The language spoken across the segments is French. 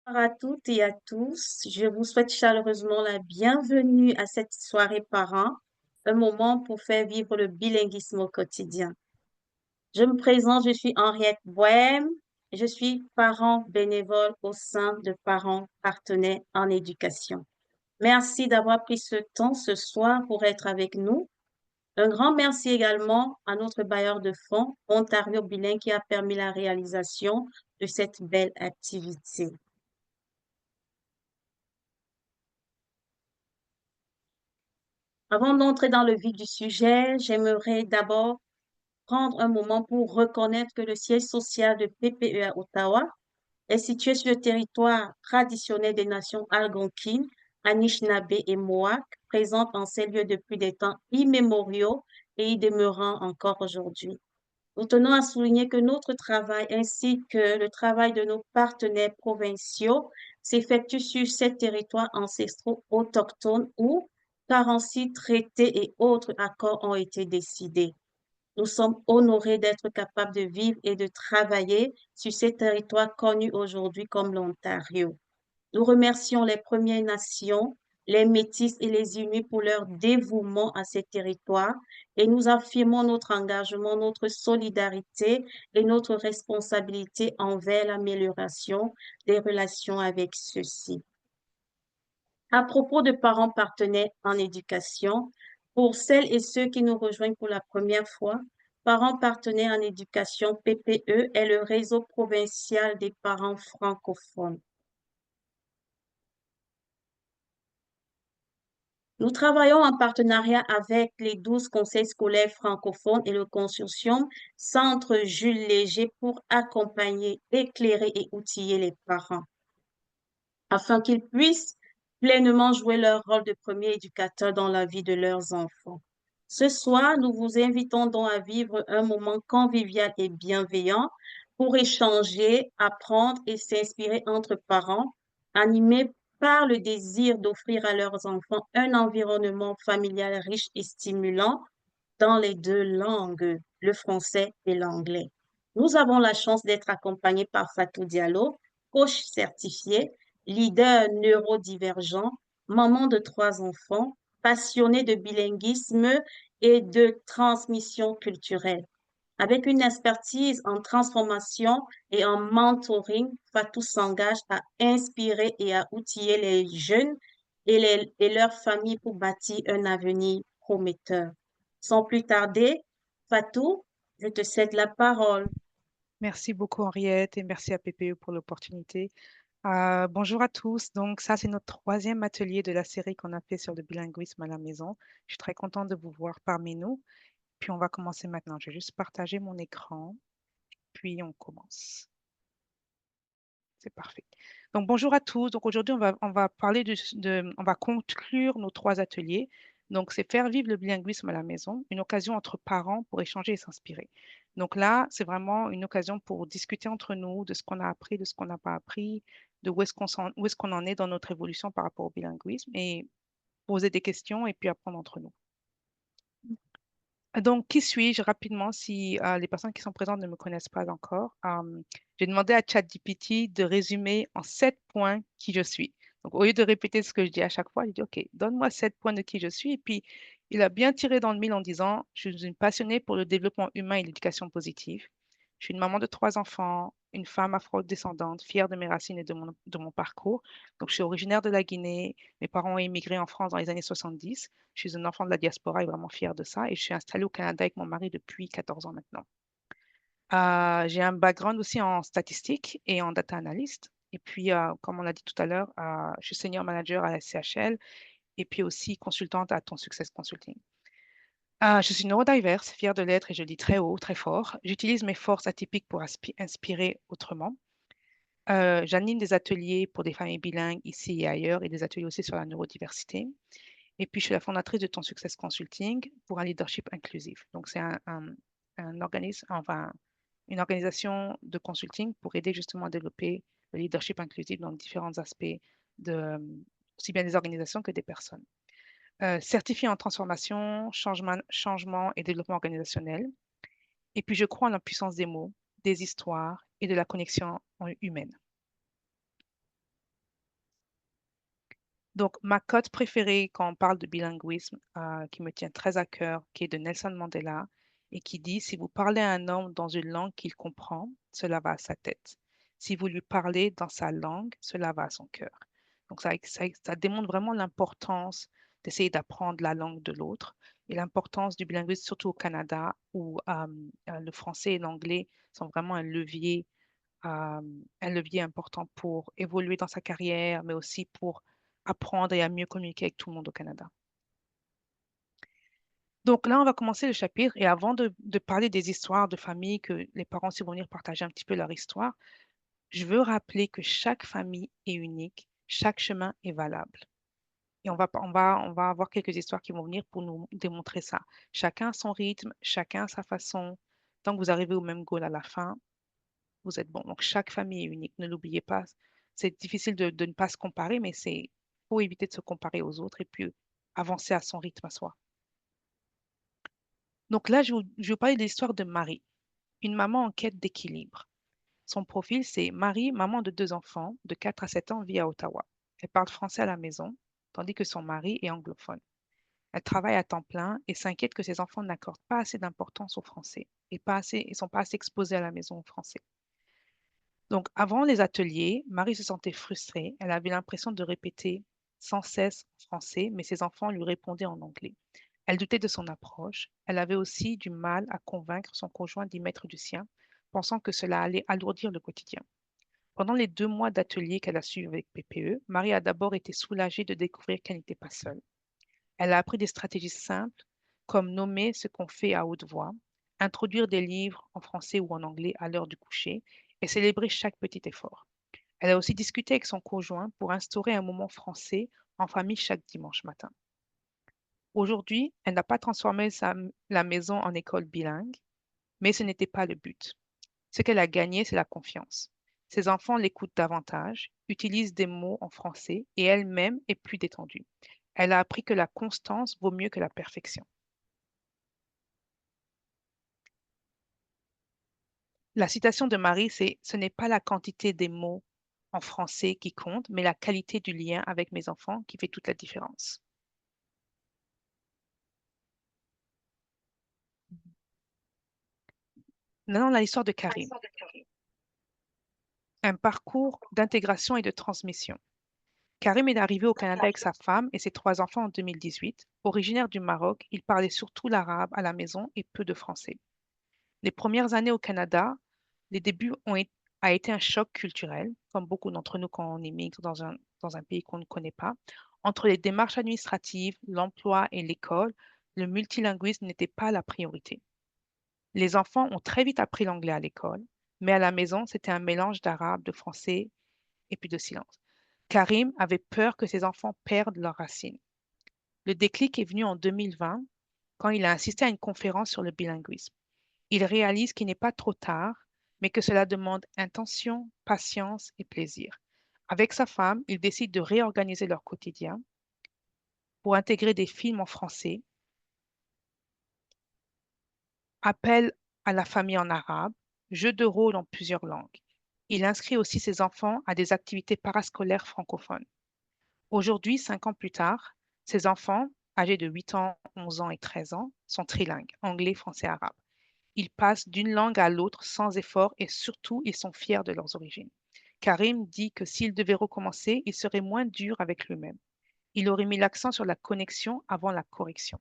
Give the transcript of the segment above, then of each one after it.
Bonjour à toutes et à tous. Je vous souhaite chaleureusement la bienvenue à cette soirée parents, un moment pour faire vivre le bilinguisme au quotidien. Je me présente, je suis Henriette Bohème. Je suis parent bénévole au sein de Parents Partenaires en éducation. Merci d'avoir pris ce temps ce soir pour être avec nous. Un grand merci également à notre bailleur de fonds, Ontario Bilingue, qui a permis la réalisation de cette belle activité. Avant d'entrer dans le vif du sujet, j'aimerais d'abord prendre un moment pour reconnaître que le siège social de PPE à Ottawa est situé sur le territoire traditionnel des nations algonquines, Anishinaabe et Mohawk, présentes en ces lieux depuis des temps immémoriaux et y demeurant encore aujourd'hui. Nous tenons à souligner que notre travail ainsi que le travail de nos partenaires provinciaux s'effectue sur ces territoires ancestraux autochtones où 46 traités et autres accords ont été décidés. Nous sommes honorés d'être capables de vivre et de travailler sur ces territoires connus aujourd'hui comme l'Ontario. Nous remercions les Premières Nations, les Métis et les Inuits pour leur dévouement à ces territoires et nous affirmons notre engagement, notre solidarité et notre responsabilité envers l'amélioration des relations avec ceux-ci. À propos de parents partenaires en éducation, pour celles et ceux qui nous rejoignent pour la première fois, Parents partenaires en éducation PPE est le réseau provincial des parents francophones. Nous travaillons en partenariat avec les 12 conseils scolaires francophones et le consortium Centre Jules Léger pour accompagner, éclairer et outiller les parents afin qu'ils puissent pleinement jouer leur rôle de premier éducateur dans la vie de leurs enfants. Ce soir, nous vous invitons donc à vivre un moment convivial et bienveillant pour échanger, apprendre et s'inspirer entre parents, animés par le désir d'offrir à leurs enfants un environnement familial riche et stimulant dans les deux langues, le français et l'anglais. Nous avons la chance d'être accompagnés par Fatou Diallo, coach certifié, leader neurodivergent, maman de 3 enfants, passionnée de bilinguisme et de transmission culturelle. Avec une expertise en transformation et en mentoring, Fatou s'engage à inspirer et à outiller les jeunes et leurs familles pour bâtir un avenir prometteur. Sans plus tarder, Fatou, je te cède la parole. Merci beaucoup Henriette et merci à PPE pour l'opportunité. Bonjour à tous. Donc ça, c'est notre troisième atelier de la série qu'on a fait sur le bilinguisme à la maison. Je suis très contente de vous voir parmi nous. Puis on va commencer maintenant. Je vais juste partager mon écran, puis on commence. C'est parfait. Donc bonjour à tous. Donc aujourd'hui, on va parler on va conclure nos trois ateliers. Donc c'est faire vivre le bilinguisme à la maison, une occasion entre parents pour échanger et s'inspirer. Donc là, c'est vraiment une occasion pour discuter entre nous de ce qu'on a appris, de ce qu'on n'a pas appris, de où est-ce qu'on en est dans notre évolution par rapport au bilinguisme et poser des questions et puis apprendre entre nous. Donc, qui suis-je rapidement si les personnes qui sont présentes ne me connaissent pas encore? J'ai demandé à ChatGPT de résumer en 7 points qui je suis. Donc, au lieu de répéter ce que je dis à chaque fois, j'ai dit, OK, donne-moi 7 points de qui je suis. Et puis, il a bien tiré dans le mille en disant, je suis une passionnée pour le développement humain et l'éducation positive. Je suis une maman de 3 enfants, une femme afro-descendante, fière de mes racines et de mon parcours. Donc, je suis originaire de la Guinée. Mes parents ont immigré en France dans les années 70. Je suis un enfant de la diaspora et vraiment fière de ça. Et je suis installée au Canada avec mon mari depuis 14 ans maintenant. J'ai un background aussi en statistique et en data analyst. Et puis, comme on l'a dit tout à l'heure, je suis senior manager à la CHL et puis aussi consultante à Ton Success Consulting. Je suis neurodiverse, fière de l'être et je dis très haut, très fort. J'utilise mes forces atypiques pour inspirer autrement. J'anime des ateliers pour des familles bilingues ici et ailleurs et des ateliers aussi sur la neurodiversité. Et puis, je suis la fondatrice de Ton Success Consulting pour un leadership inclusif. Donc, c'est un organisme, enfin, une organisation de consulting pour aider justement à développer le leadership inclusif dans différents aspects de aussi bien des organisations que des personnes. Certifiée en transformation, changement et développement organisationnel. Et puis, je crois en la puissance des mots, des histoires et de la connexion humaine. Donc, ma cote préférée quand on parle de bilinguisme, qui me tient très à cœur, qui est de Nelson Mandela, et qui dit, si vous parlez à un homme dans une langue qu'il comprend, cela va à sa tête. Si vous lui parlez dans sa langue, cela va à son cœur. Donc, ça démontre vraiment l'importance d'essayer d'apprendre la langue de l'autre et l'importance du bilinguisme, surtout au Canada, où le français et l'anglais sont vraiment euh, un levier important pour évoluer dans sa carrière, mais aussi pour apprendre et à mieux communiquer avec tout le monde au Canada. Donc là, on va commencer le chapitre et avant de parler des histoires de famille, que les parents aussi vont venir partager un petit peu leur histoire, je veux rappeler que chaque famille est unique, chaque chemin est valable. Et on va avoir quelques histoires qui vont venir pour nous démontrer ça. Chacun a son rythme, chacun a sa façon. Tant que vous arrivez au même goal à la fin, vous êtes bon. Donc, chaque famille est unique, ne l'oubliez pas. C'est difficile de ne pas se comparer, mais c'est faut éviter de se comparer aux autres et puis avancer à son rythme à soi. Donc là, je vais vous parler de l'histoire de Marie, une maman en quête d'équilibre. Son profil, c'est Marie, maman de 2 enfants, de 4 à 7 ans, vit à Ottawa. Elle parle français à la maison, tandis que son mari est anglophone. Elle travaille à temps plein et s'inquiète que ses enfants n'accordent pas assez d'importance au français et ils sont pas assez exposés à la maison au français. Donc, avant les ateliers, Marie se sentait frustrée. Elle avait l'impression de répéter sans cesse en français, mais ses enfants lui répondaient en anglais. Elle doutait de son approche. Elle avait aussi du mal à convaincre son conjoint d'y mettre du sien, pensant que cela allait alourdir le quotidien. Pendant les 2 mois d'atelier qu'elle a suivis avec PPE, Marie a d'abord été soulagée de découvrir qu'elle n'était pas seule. Elle a appris des stratégies simples, comme nommer ce qu'on fait à haute voix, introduire des livres en français ou en anglais à l'heure du coucher et célébrer chaque petit effort. Elle a aussi discuté avec son conjoint pour instaurer un moment français en famille chaque dimanche matin. Aujourd'hui, elle n'a pas transformé la maison en école bilingue, mais ce n'était pas le but. Ce qu'elle a gagné, c'est la confiance. Ses enfants l'écoutent davantage, utilisent des mots en français et elle-même est plus détendue. Elle a appris que la constance vaut mieux que la perfection. La citation de Marie, c'est ce n'est pas la quantité des mots en français qui compte, mais la qualité du lien avec mes enfants qui fait toute la différence. Maintenant, la histoire de Karim, un parcours d'intégration et de transmission. Karim est arrivé au Canada avec sa femme et ses 3 enfants en 2018. Originaire du Maroc, il parlait surtout l'arabe à la maison et peu de français. Les premières années au Canada, les débuts a été un choc culturel, comme beaucoup d'entre nous quand on immigre dans un pays qu'on ne connaît pas. Entre les démarches administratives, l'emploi et l'école, le multilinguisme n'était pas la priorité. Les enfants ont très vite appris l'anglais à l'école, mais à la maison, c'était un mélange d'arabe, de français et puis de silence. Karim avait peur que ses enfants perdent leurs racines. Le déclic est venu en 2020 quand il a assisté à une conférence sur le bilinguisme. Il réalise qu'il n'est pas trop tard, mais que cela demande intention, patience et plaisir. Avec sa femme, il décide de réorganiser leur quotidien pour intégrer des films en français, appel à la famille en arabe, jeux de rôle en plusieurs langues. Il inscrit aussi ses enfants à des activités parascolaires francophones. Aujourd'hui, 5 ans plus tard, ses enfants, âgés de 8 ans, 11 ans et 13 ans, sont trilingues, anglais, français, arabe. Ils passent d'une langue à l'autre sans effort et surtout, ils sont fiers de leurs origines. Karim dit que s'il devait recommencer, il serait moins dur avec lui-même. Il aurait mis l'accent sur la connexion avant la correction.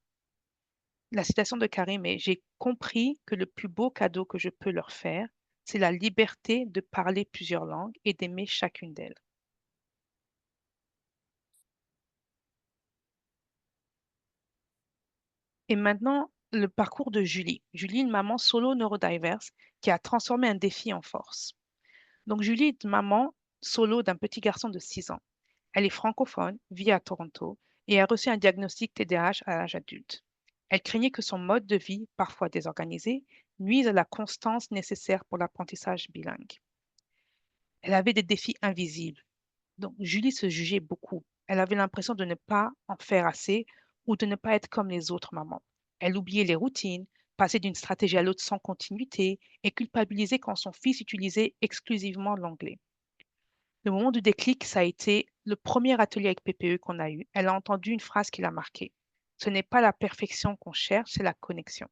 La citation de Karim est: j'ai compris que le plus beau cadeau que je peux leur faire, c'est la liberté de parler plusieurs langues et d'aimer chacune d'elles. Et maintenant, le parcours de Julie. Julie, une maman solo neurodiverse qui a transformé un défi en force. Donc, Julie est maman solo d'un petit garçon de 6 ans. Elle est francophone, vit à Toronto et a reçu un diagnostic TDAH à l'âge adulte. Elle craignait que son mode de vie, parfois désorganisé, nuise à la constance nécessaire pour l'apprentissage bilingue. Elle avait des défis invisibles. Donc, Julie se jugeait beaucoup. Elle avait l'impression de ne pas en faire assez ou de ne pas être comme les autres mamans. Elle oubliait les routines, passait d'une stratégie à l'autre sans continuité et culpabilisait quand son fils utilisait exclusivement l'anglais. Le moment du déclic, ça a été le premier atelier avec PPE qu'on a eu. Elle a entendu une phrase qui l'a marquée. Ce n'est pas la perfection qu'on cherche, c'est la connexion.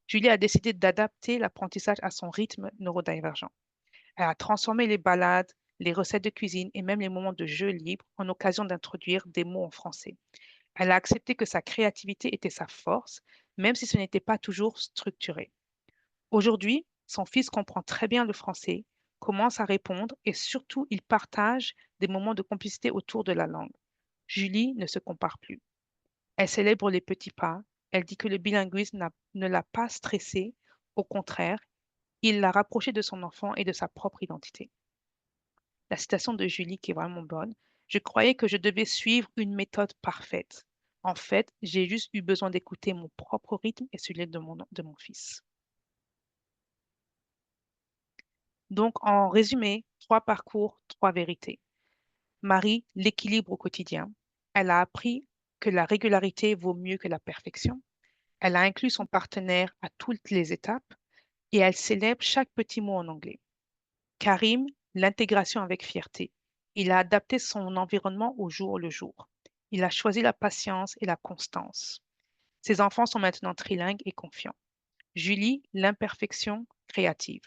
Julie a décidé d'adapter l'apprentissage à son rythme neurodivergent. Elle a transformé les balades, les recettes de cuisine et même les moments de jeu libre en occasion d'introduire des mots en français. Elle a accepté que sa créativité était sa force, même si ce n'était pas toujours structuré. Aujourd'hui, son fils comprend très bien le français, commence à répondre et surtout, il partage des moments de complicité autour de la langue. Julie ne se compare plus. Elle célèbre les petits pas. Elle dit que le bilinguisme ne l'a pas stressée. Au contraire, il l'a rapprochée de son enfant et de sa propre identité. La citation de Julie qui est vraiment bonne. Je croyais que je devais suivre une méthode parfaite. En fait, j'ai juste eu besoin d'écouter mon propre rythme et celui de mon fils. Donc, en résumé, 3 parcours, 3 vérités. Marie, l'équilibre au quotidien. Elle a appris que la régularité vaut mieux que la perfection. Elle a inclus son partenaire à toutes les étapes et elle célèbre chaque petit mot en anglais. Karim, l'intégration avec fierté. Il a adapté son environnement au jour le jour. Il a choisi la patience et la constance. Ses enfants sont maintenant trilingues et confiants. Julie, l'imperfection créative.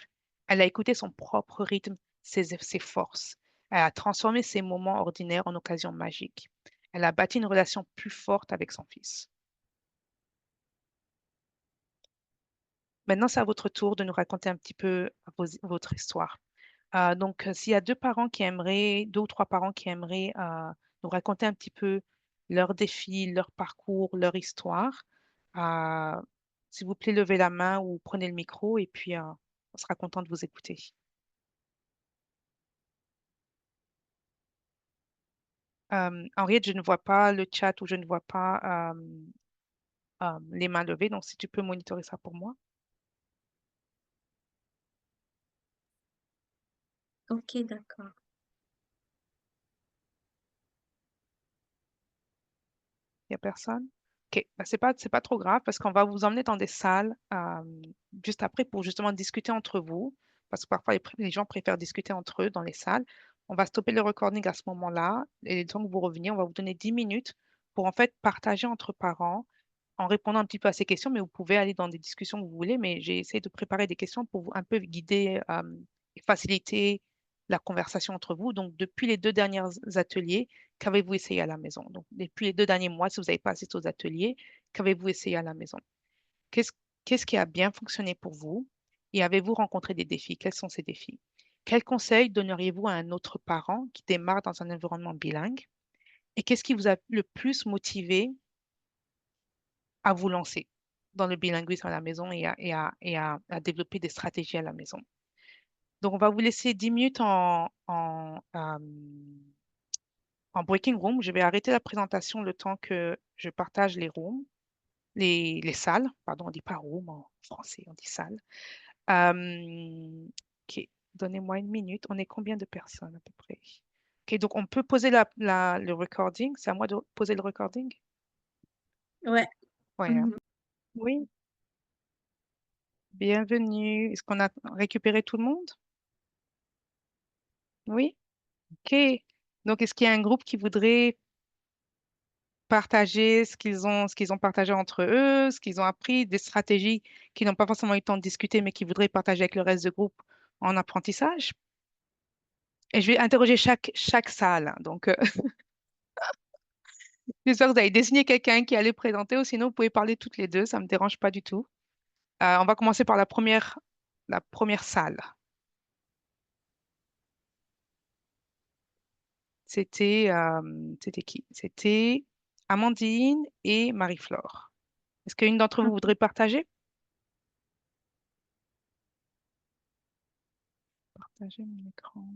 Elle a écouté son propre rythme, ses forces. Elle a transformé ses moments ordinaires en occasions magiques. Elle a bâti une relation plus forte avec son fils. Maintenant, c'est à votre tour de nous raconter un petit peu votre histoire. S'il y a 2 parents qui aimeraient, 2 ou 3 parents qui aimeraient nous raconter un petit peu leurs défis, leur parcours, leur histoire, euh, s'il vous plaît, levez la main ou prenez le micro et puis on sera content de vous écouter. Henriette, je ne vois pas le chat ou je ne vois pas les mains levées, donc si tu peux monitorer ça pour moi. Ok, d'accord. Il n'y a personne? OK, bah, c'est pas trop grave parce qu'on va vous emmener dans des salles juste après pour justement discuter entre vous, parce que parfois les gens préfèrent discuter entre eux dans les salles. On va stopper le recording à ce moment-là et donc vous revenez, on va vous donner 10 minutes pour en fait partager entre parents en répondant un petit peu à ces questions, mais vous pouvez aller dans des discussions que vous voulez, mais j'ai essayé de préparer des questions pour vous un peu guider et faciliter la conversation entre vous. Donc, depuis les 2 derniers ateliers, qu'avez-vous essayé à la maison? Donc, depuis les 2 derniers mois, si vous n'avez pas assisté aux ateliers, qu'avez-vous essayé à la maison? Qu'est-ce, qu'est-ce qui a bien fonctionné pour vous? Et avez-vous rencontré des défis? Quels sont ces défis? Quels conseils donneriez-vous à un autre parent qui démarre dans un environnement bilingue? Et qu'est-ce qui vous a le plus motivé à vous lancer dans le bilinguisme à la maison et à développer des stratégies à la maison? Donc, on va vous laisser 10 minutes en breaking room. Je vais arrêter la présentation le temps que je partage les rooms, les salles. Pardon, on dit pas room en français, on dit salle. OK, donnez-moi une minute. On est combien de personnes à peu près? OK, donc on peut poser le recording. C'est à moi de poser le recording? Ouais. Ouais, hein. Mhm. Oui, bienvenue. Est-ce qu'on a récupéré tout le monde? Oui? OK. Donc, est-ce qu'il y a un groupe qui voudrait partager ce qu'ils ont partagé entre eux, ce qu'ils ont appris, des stratégies qu'ils n'ont pas forcément eu le temps de discuter, mais qu'ils voudraient partager avec le reste du groupe en apprentissage. Et je vais interroger chaque salle. Donc, j'espère que vous avez désigné quelqu'un qui allait présenter, ou sinon, vous pouvez parler toutes les deux, ça ne me dérange pas du tout. On va commencer par la première salle. C'était qui? C'était Amandine et Marie-Flore. Est-ce qu'une d'entre vous voudrait partager? Partager mon écran.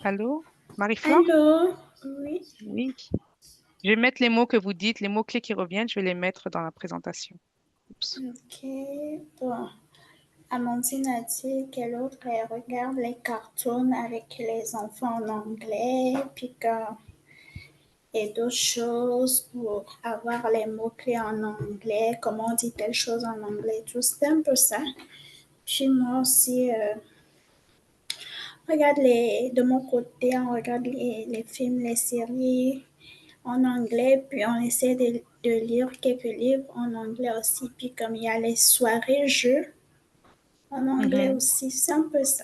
Allô? Marie-Flore? Allô? Oui, Oui. Je vais mettre les mots que vous dites, les mots-clés qui reviennent, je vais les mettre dans la présentation. Oups. ok. Bon, Amandine a dit que l'autre, elle regarde les cartoons avec les enfants en anglais, puis qu'elle et d'autres choses pour avoir les mots-clés en anglais, comment on dit telle chose en anglais, tout. C'était un peu ça. Puis moi aussi, de mon côté, on regarde les films, les séries en anglais, puis on essaie de lire quelques livres en anglais aussi. Puis comme il y a les soirées jeux en anglais Mhm. aussi, c'est un peu ça.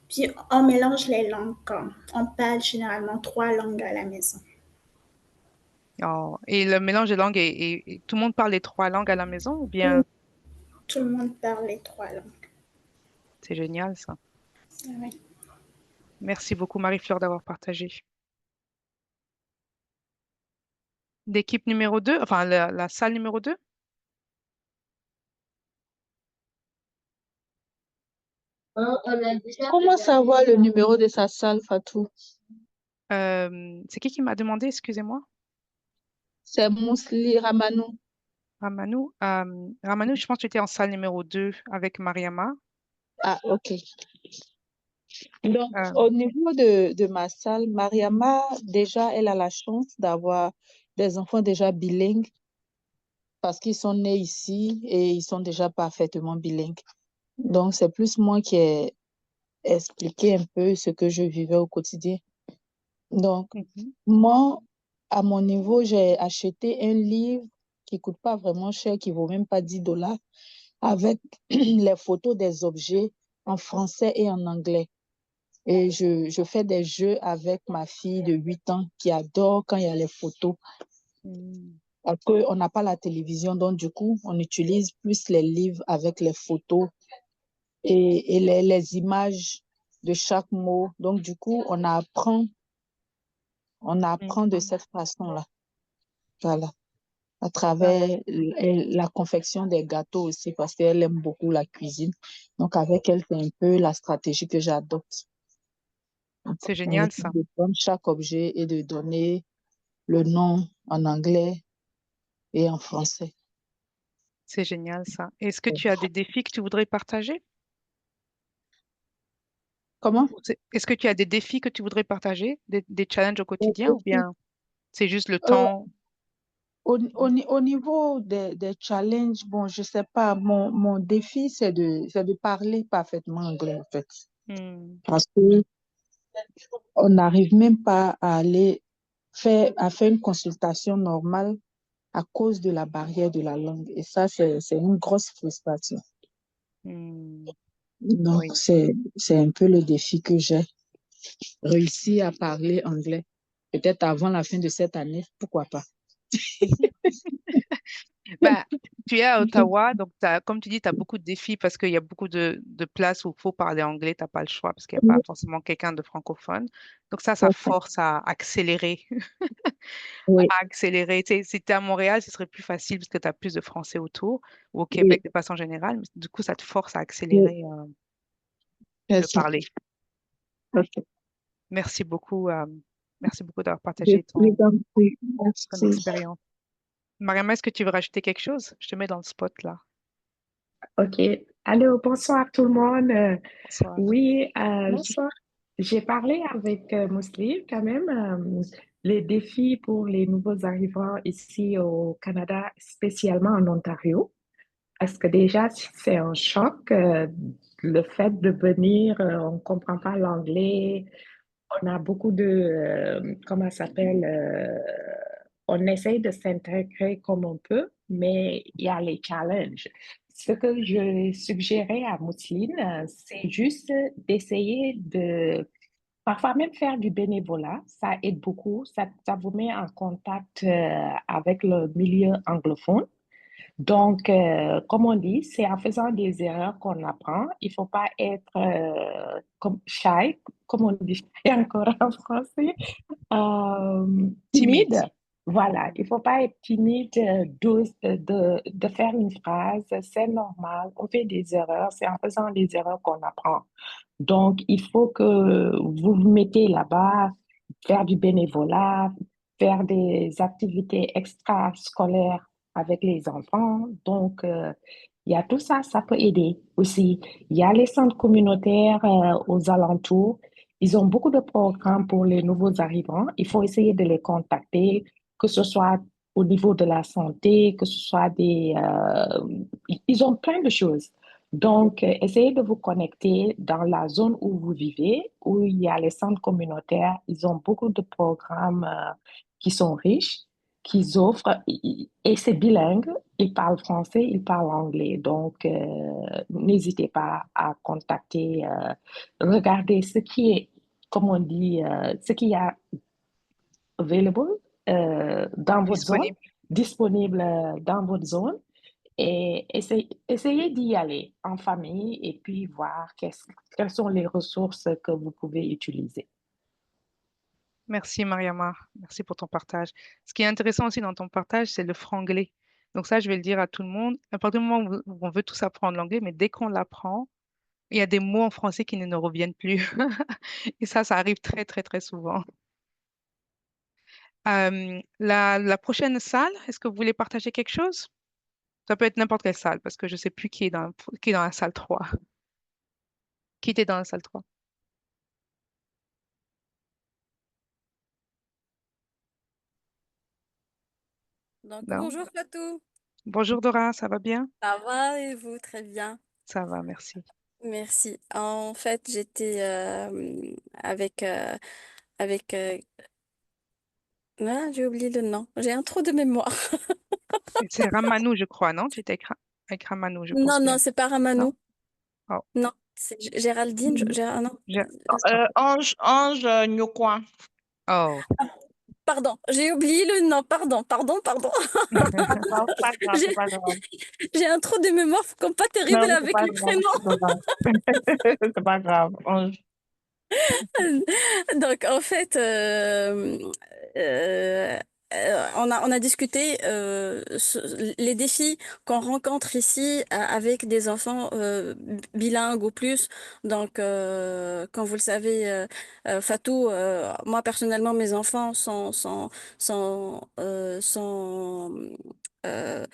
Puis on mélange les langues quand on parle généralement 3 langues à la maison. Oh, et le mélange de langues, tout le monde parle les 3 langues à la maison ou Tout, bien tout le monde parle les 3 langues. c'est génial ça. Ouais. Merci beaucoup Marie-Fleur d'avoir partagé. L'équipe numéro 2, enfin la salle numéro 2, Comment savoir le numéro de sa salle, Fatou? c'est qui m'a demandé, excusez-moi? C'est Mousli Ramanou. Ramanou. Ramanou, je pense que tu étais en salle numéro 2 avec Mariama. Ah, ok. Donc, Euh, au niveau de ma salle, Mariama, déjà, elle a la chance d'avoir des enfants déjà bilingues parce qu'ils sont nés ici et ils sont déjà parfaitement bilingues. Donc, c'est plus moi qui ai expliqué un peu ce que je vivais au quotidien. Donc, mhm, moi, à mon niveau, j'ai acheté un livre qui coûte pas vraiment cher, qui vaut même pas 10 dollars, avec les photos des objets en français et en anglais. Et je fais des jeux avec ma fille de 8 ans qui adore quand il y a les photos. mm, Parce qu'on n'a pas la télévision, donc du coup, on utilise plus les livres avec les photos et les images de chaque mot. Donc du coup, on apprend de mhm. cette façon-là. Voilà. À Ah, travers la confection des gâteaux aussi, parce qu'elle aime beaucoup la cuisine. Donc avec elle, c'est un peu la stratégie que j'adopte. Donc, c'est on génial essaie ça. de prendre chaque objet et de donner le nom en anglais et en français. C'est génial ça. Est-ce que tu as des défis que tu voudrais partager? Comment? Est-ce que tu as des défis que tu voudrais partager, des challenges au Au, quotidien ou bien c'est juste le euh, temps? au niveau des challenges, bon, je sais pas, mon défi, c'est de parler parfaitement anglais, en fait. Hmm, Parce que on n'arrive même pas à faire une consultation normale à cause de la barrière de la langue. Et ça, c'est une grosse frustration. hmm, Donc, oui. c'est un peu le défi que j'ai. Réussir à parler anglais. Peut-être avant la fin de cette année, pourquoi pas. Bah, tu es à Ottawa, donc comme tu dis, tu as beaucoup de défis parce qu'il y a beaucoup de places où il faut parler anglais, tu n'as pas le choix parce qu'il n'y a pas forcément quelqu'un de francophone. Donc ça force à accélérer. Oui, À accélérer. Tu sais, si tu es à Montréal, ce serait plus facile parce que tu as plus de Français autour, ou au oui, Québec de façon générale. Mais du coup, ça te force à oui, accélérer c'est le ça. parler. Ok. Merci beaucoup, merci beaucoup d'avoir Je partagé vous en prie. ton Merci. expérience. Mariam, est-ce que tu veux rajouter quelque chose? Je te mets dans le spot là. OK. Allô, bonsoir tout le monde. Bonsoir. Oui, Bonsoir. j'ai parlé avec Mousli quand même, les défis pour les nouveaux arrivants ici au Canada, spécialement en Ontario. Parce que déjà, c'est un choc, le fait de venir, on ne comprend pas l'anglais, on a beaucoup de, comment ça s'appelle, on essaye de s'intégrer comme on peut, mais il y a les challenges. Ce que je suggérais à Mousseline, c'est juste d'essayer de, parfois même faire du bénévolat. Ça aide beaucoup. Ça vous met en contact avec le milieu anglophone. Donc, comme on dit, c'est en faisant des erreurs qu'on apprend. Il ne faut pas être comme shy, comme on dit encore en français. Timide. Timide, voilà, il faut pas être timide de faire une phrase, c'est normal, on fait des erreurs, c'est en faisant des erreurs qu'on apprend. Donc, il faut que vous vous mettez là-bas, faire du bénévolat, faire des activités extrascolaires avec les enfants. Donc, il y a tout ça, ça peut aider aussi. Il y a les centres communautaires aux alentours Ils ont beaucoup de programmes pour les nouveaux arrivants. Il faut essayer de les contacter, que ce soit au niveau de la santé, que ce soit ils ont plein de choses. Donc, essayez de vous connecter dans la zone où vous vivez, où il y a les centres communautaires. Ils ont beaucoup de programmes qui sont riches, qu'ils offrent, et c'est bilingue. Ils parlent français, ils parlent anglais. Donc, n'hésitez pas à contacter, regardez ce qui est, comme on dit, ce qu'il y a available dans votre zone, Disponible. disponible dans votre zone, et essayez d'y aller en famille et puis voir quelles sont les ressources que vous pouvez utiliser. Merci, Mariama. Merci pour ton partage. Ce qui est intéressant aussi dans ton partage, c'est le franglais. Donc ça, je vais le dire à tout le monde. À partir du moment où on veut tous apprendre l'anglais, mais dès qu'on l'apprend, il y a des mots en français qui ne nous reviennent plus. Et ça arrive très, très, très souvent. La prochaine salle, est-ce que vous voulez partager quelque chose? Ça peut être n'importe quelle salle, parce que je ne sais plus qui est dans la salle 3. Qui était dans la salle 3? Donc, Non? bonjour Fatou. Bonjour Dora, ça va bien? Ça va et vous? Très bien. Ça va, merci. Merci. En fait, j'étais avec... avec ah, j'ai oublié le nom. J'ai un trou de mémoire. C'est Ramanou, je crois, non? Tu étais avec Ramanou, je pense Non, bien. non, c'est pas Non? Ramanou. Oh, Non, c'est Géraldine. Non. Ange Nyokwa. oh. Pardon, j'ai oublié le nom. Pardon. Pas grave, c'est J'ai pas grave. j'ai un trou de mémoire comme pas terrible Non, c'est avec pas les grave, prénoms. c'est pas grave. C'est pas grave. Ange. Donc, en fait, euh, on a discuté les défis qu'on rencontre ici avec des enfants bilingues ou plus. Donc, comme vous le savez, Fatou, moi personnellement, mes enfants sont euh,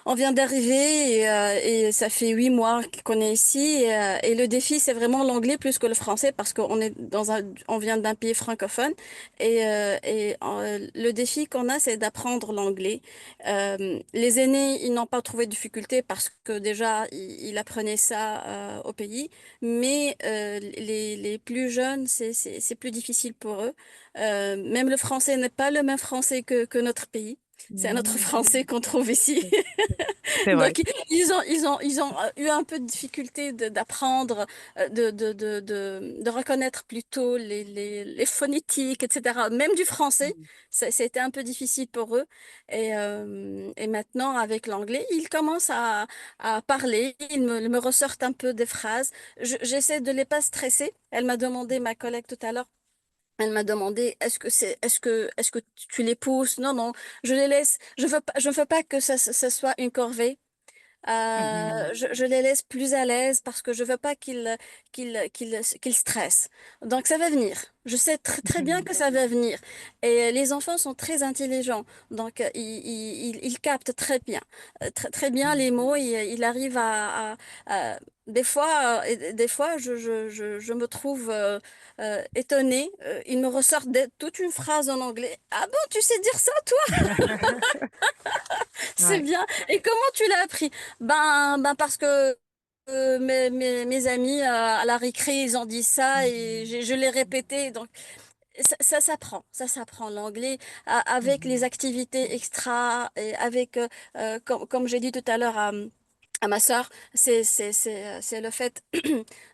on vient d'arriver et ça fait 8 mois qu'on est ici et le défi c'est vraiment l'anglais plus que le français parce on vient d'un pays francophone et le défi qu'on a c'est d'apprendre l'anglais. Les aînés ils n'ont pas trouvé de difficulté parce que déjà ils apprenaient ça au pays, mais les plus jeunes c'est plus difficile pour eux. Même le français n'est pas le même français que notre pays. C'est un autre français qu'on trouve ici. C'est vrai. Donc, ils ont eu un peu de difficulté d'apprendre, de reconnaître plutôt les phonétiques, etc. Même du français, c'était un peu difficile pour eux. Et maintenant, avec l'anglais, ils commencent à parler, ils me ressortent un peu des phrases. J'essaie de les pas stresser. Elle m'a demandé, ma collègue tout à l'heure, elle m'a demandé, est-ce que tu les pousses? Non, non, je les laisse. Je veux pas que ça soit une corvée. Mhm. Je les laisse plus à l'aise parce que je veux pas qu'ils stressent. Donc ça va venir. Je sais très bien Mhm. que ça va venir. Et les enfants sont très intelligents, donc ils captent très bien, très bien les mots. Il arrive des fois, je me trouve étonnée. Ils me ressortent toute une phrase en anglais. Ah bon, tu sais dire ça, toi? C'est Ouais. bien. Et comment tu l'as appris? Ben parce que mes amis à la récré, ils ont dit ça et je l'ai répété. Donc ça s'apprend, ça s'apprend l'anglais avec les Mhm. activités extra et avec comme j'ai dit tout à l'heure à ma sœur, c'est le fait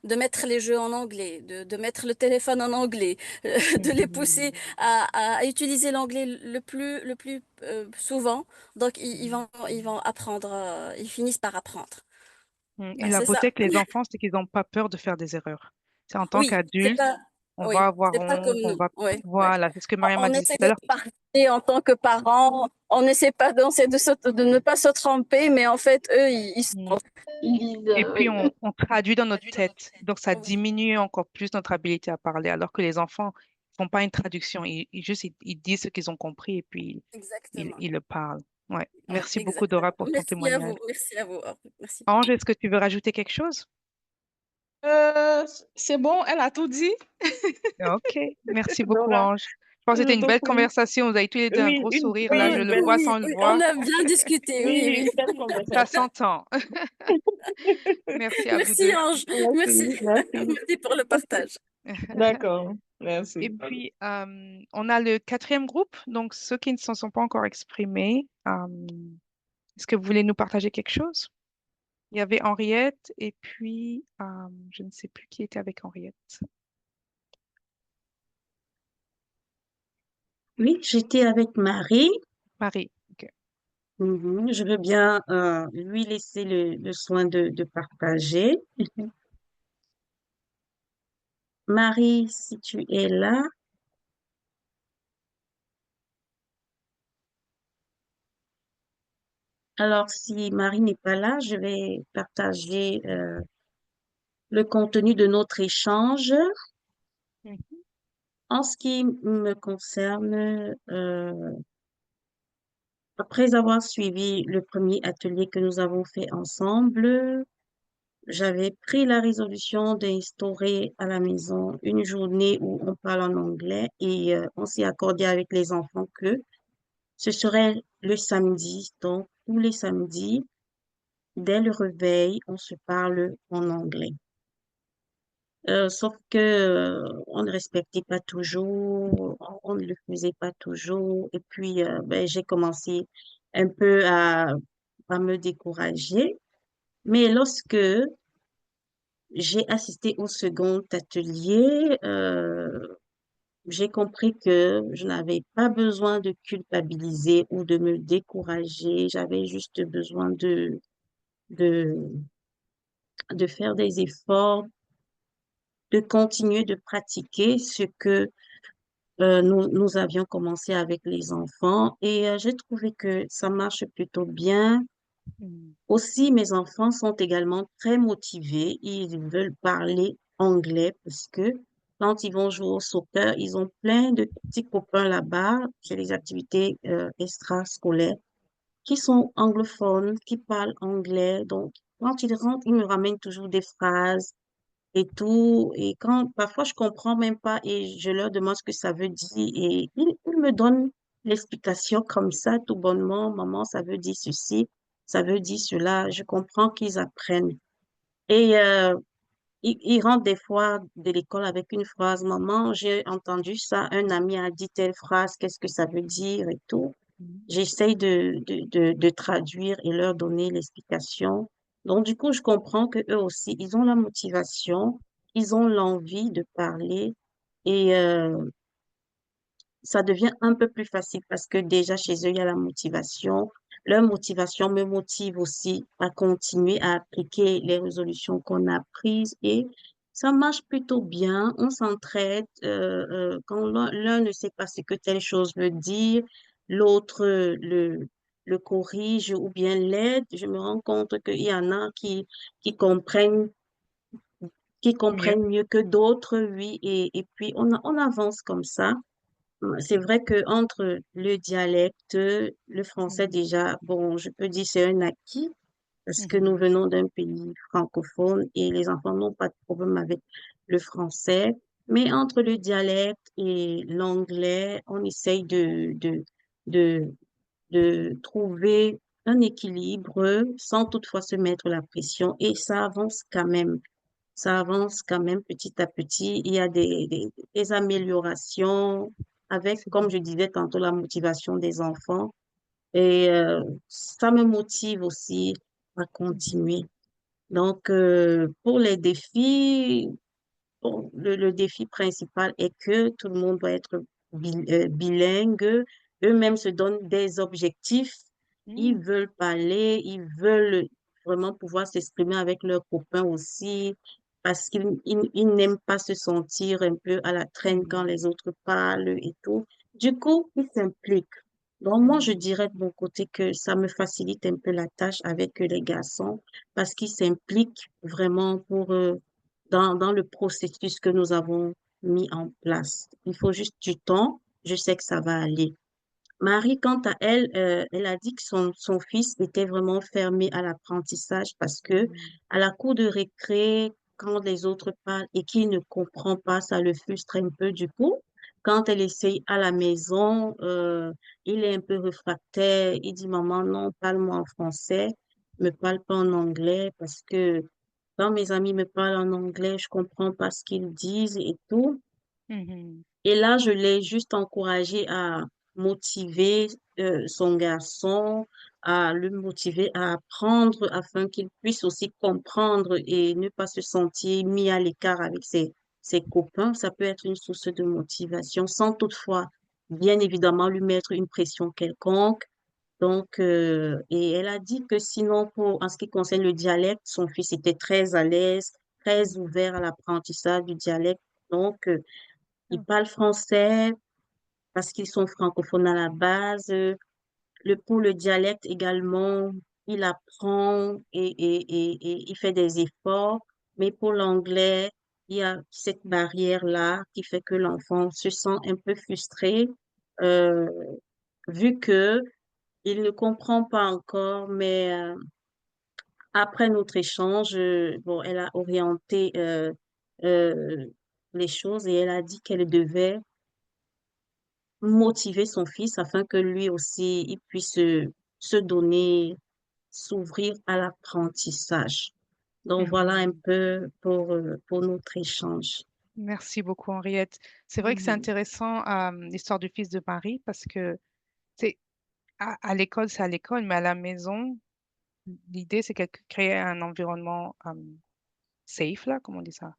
de mettre les jeux en anglais, de mettre le téléphone en anglais, de les pousser à utiliser l'anglais le plus souvent. Donc, ils vont apprendre, ils finissent par apprendre. Et la C'est ça. beauté avec les enfants, c'est qu'ils n'ont pas peur de faire des erreurs. C'est en tant Oui, c'est qu'adulte, pas, on va oui, avoir c'est pas comme honte, nous. Oui, oui. Voilà, c'est ce que Mariam a On dit essaie tout à de l'heure. parler en tant que parents. On essaie pas, on essaie de ne pas se tromper, mais en fait, eux, Mm. ils disent, Et puis, oui. on traduit dans notre tête. Donc, ça Oui, diminue encore plus notre habilité à parler, alors que les enfants font pas une traduction. Ils disent ce qu'ils ont compris et puis exactement. ils le parlent. Ouais. Oui, Merci beaucoup, Dora, exactement. pour ton témoignage. Merci à vous. Merci. Ange, est-ce que tu veux rajouter quelque chose? C'est bon, elle a tout dit. OK. Merci beaucoup, Dora, Ange. Je pense que c'était je une t'en belle prie. conversation. Vous avez tous les deux un Oui, gros sourire là. Oui, Je une le belle, vois oui, sans le oui, on voir. a bien discuté, oui, oui, oui. une belle Ça conversation. s'entend. Merci à vous Merci deux. Ange, merci, Merci, merci. merci pour le partage. D'accord, Et merci. puis, on a le quatrième groupe, donc ceux qui ne se sont pas encore exprimés. Est-ce que vous voulez nous partager quelque chose? Il y avait Henriette et puis, je ne sais plus qui était avec Henriette. Oui, j'étais avec Marie. Marie. OK. Je veux bien lui laisser le soin de partager. Marie, si tu es là, alors si Marie n'est pas là, je vais partager le contenu de notre échange. Mhm. En ce qui me concerne, après avoir suivi le premier atelier que nous avons fait ensemble, j'avais pris la résolution d'instaurer à la maison une journée où on parle en anglais et on s'est accordé avec les enfants que ce serait le samedi. Donc, tous les samedis, dès le réveil, on se parle en anglais. Sauf que on ne respectait pas toujours, on ne le faisait pas toujours. Et puis, ben, j'ai commencé un peu à me décourager. Mais lorsque j'ai assisté au second atelier, j'ai compris que je n'avais pas besoin de culpabiliser ou de me décourager. J'avais juste besoin de, de faire des efforts, de continuer de pratiquer ce que nous avions commencé avec les enfants et j'ai trouvé que ça marche plutôt bien. Mhm. Aussi, mes enfants sont également très motivés. Ils veulent parler anglais parce que quand ils vont jouer au soccer, ils ont plein de petits copains là-bas. J'ai les activités extrascolaires qui sont anglophones, qui parlent anglais. Donc, quand ils rentrent, ils me ramènent toujours des phrases et tout. Et quand parfois je comprends même pas et je leur demande ce que ça veut dire et ils me donnent l'explication comme ça, tout bonnement. Maman, ça veut dire ceci, ça veut dire cela. Je comprends qu'ils apprennent. Et ils rentrent des fois de l'école avec une phrase, Maman, j'ai entendu ça, un ami a dit telle phrase, qu'est-ce que ça veut dire et tout. J'essaye de traduire et leur donner l'explication. Donc, du coup, je comprends que eux aussi, ils ont la motivation, ils ont l'envie de parler et ça devient un peu plus facile parce que déjà chez eux, il y a la motivation. Leur motivation me motive aussi à continuer à appliquer les résolutions qu'on a prises et ça marche plutôt bien. On s'entraide. Quand l'un ne sait pas ce que telle chose veut dire, l'autre le corrige ou bien l'aide. Je me rends compte qu'il y en a qui comprennent qui Mieux. comprennent mieux que d'autres, oui, et puis on avance comme ça. C'est vrai que entre le dialecte, le français Mhm. déjà, bon, je peux dire c'est un acquis parce que nous Mhm. venons d'un pays francophone et les enfants n'ont pas de problème avec le français. Mais entre le dialecte et l'anglais, on essaye de, de trouver un équilibre sans toutefois se mettre la pression et ça avance quand même. Ça avance quand même petit à petit. Il y a des améliorations avec, C'est comme bien. je disais tantôt, la motivation des enfants. Et ça me motive aussi à Mhm. continuer. Donc, pour les défis, bon, le défi principal est que tout le monde doit être bilingue. Eux-mêmes se donnent des objectifs. Ils Mhm. veulent parler, ils veulent vraiment pouvoir s'exprimer avec leurs copains aussi, parce qu'ils n'aiment pas se sentir un peu à la traîne quand Mhm. les autres parlent et tout. Du coup, ils s'impliquent. Donc, moi, je Mhm. dirais de mon côté que ça me facilite un peu la tâche avec les garçons parce qu'ils s'impliquent vraiment dans le processus que nous avons mis en place. Il faut juste du temps. Je sais que ça va aller. Marie, quant à elle, elle a dit que son fils était vraiment fermé à l'apprentissage parce que Mhm. à la cour de récré, quand les autres parlent et qu'il ne comprend pas, ça le frustre un peu. Du coup, quand elle essaye à la maison, il est un peu réfractaire. Il dit, Maman, non, parle-moi en français, me parle pas en anglais parce que quand mes amis me parlent en anglais, je comprends pas ce qu'ils disent et tout. Mhm. Et là, je l'ai juste encouragé à motiver son garçon, à le motiver à apprendre afin qu'il puisse aussi comprendre et ne pas se sentir mis à l'écart avec ses copains. Ça peut être une source de motivation sans toutefois, bien évidemment, lui mettre une pression quelconque. Donc, et elle a dit que sinon, en ce qui concerne le dialecte, son fils était très à l'aise, très ouvert à l'apprentissage du dialecte. Donc, ils Oh, parlent français parce qu'ils sont francophones à la base. Pour le dialecte également, il apprend et il fait des efforts. Mais pour l'anglais, il y a cette barrière-là qui fait que l'enfant se sent un peu frustré, euh, vu que il ne comprend pas encore. Mais après notre échange, bon, elle a orienté euh, les choses et elle a dit qu'elle devait motiver son fils afin que lui aussi, il puisse se donner, s'ouvrir à l'apprentissage. Donc voilà un mhm. peu pour notre échange. Merci beaucoup, Henriette. C'est vrai que c'est Mhm. intéressant, l'histoire du fils de Marie, parce que c'est à l'école, c'est à l'école, mais à la maison, l'idée, c'est qu'elle crée un environnement safe, là, comment on dit ça?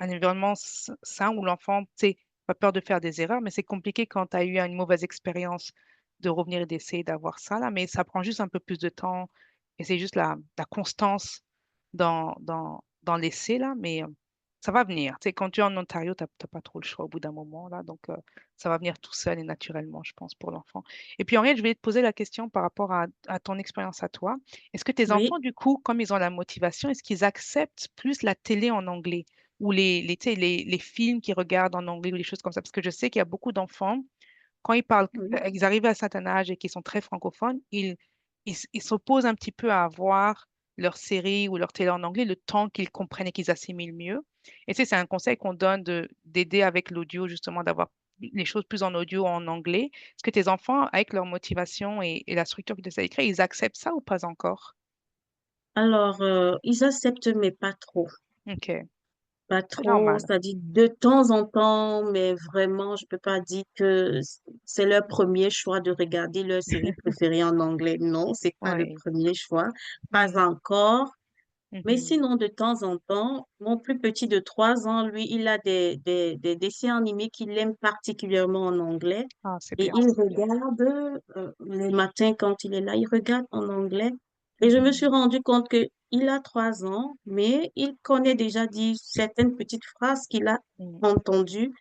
Un environnement sain où l'enfant, tu sais, pas peur de faire des erreurs, mais c'est compliqué quand tu as eu une mauvaise expérience de revenir et d'essayer d'avoir ça, là, mais ça prend juste un peu plus de temps et c'est juste la constance dans l'essai, là, mais ça va venir. Tu sais, quand tu es en Ontario, tu n'as pas trop le choix au bout d'un moment, là, donc ça va venir tout seul et naturellement, je pense, pour l'enfant. Et puis, Henriette, je vais te poser la question par rapport à ton expérience à toi. Est-ce que tes Oui, enfants, du coup, comme ils ont la motivation, est-ce qu'ils acceptent plus la télé en anglais? Ou tu sais, les films qu'ils regardent en anglais ou les choses comme ça. Parce que je sais qu'il y a beaucoup d'enfants, quand ils parlent, oui. ils arrivent à un certain âge et qu'ils sont très francophones, ils s'opposent un petit peu à avoir leur série ou leur télé en anglais le temps qu'ils comprennent et qu'ils assimilent mieux. Et tu sais, c'est un conseil qu'on donne d'aider avec l'audio, justement, d'avoir les choses plus en audio en anglais. Est-ce que tes enfants, avec leur motivation et la structure qu'ils essaient d'écrire, ils acceptent ça ou pas encore? Alors, ils acceptent, mais pas trop. OK. Pas C'est trop, normal. c'est-à-dire de temps en temps, mais vraiment, je peux pas dire que c'est leur premier choix de regarder leur série préférée en anglais. Non, c'est pas le Oui. premier choix. Pas Mhm. encore. Mais Mhm. sinon, de temps en temps, mon plus petit de 3 ans, lui, il a des dessins animés qu'il aime particulièrement en anglais. Ah, c'est Et bien. il regarde, les matins quand il est là, il regarde en anglais. Et je me suis Mhm. rendu compte que il a 3 ans, mais il connaît déjà dit certaines petites phrases qu'il a Mhm. entendues,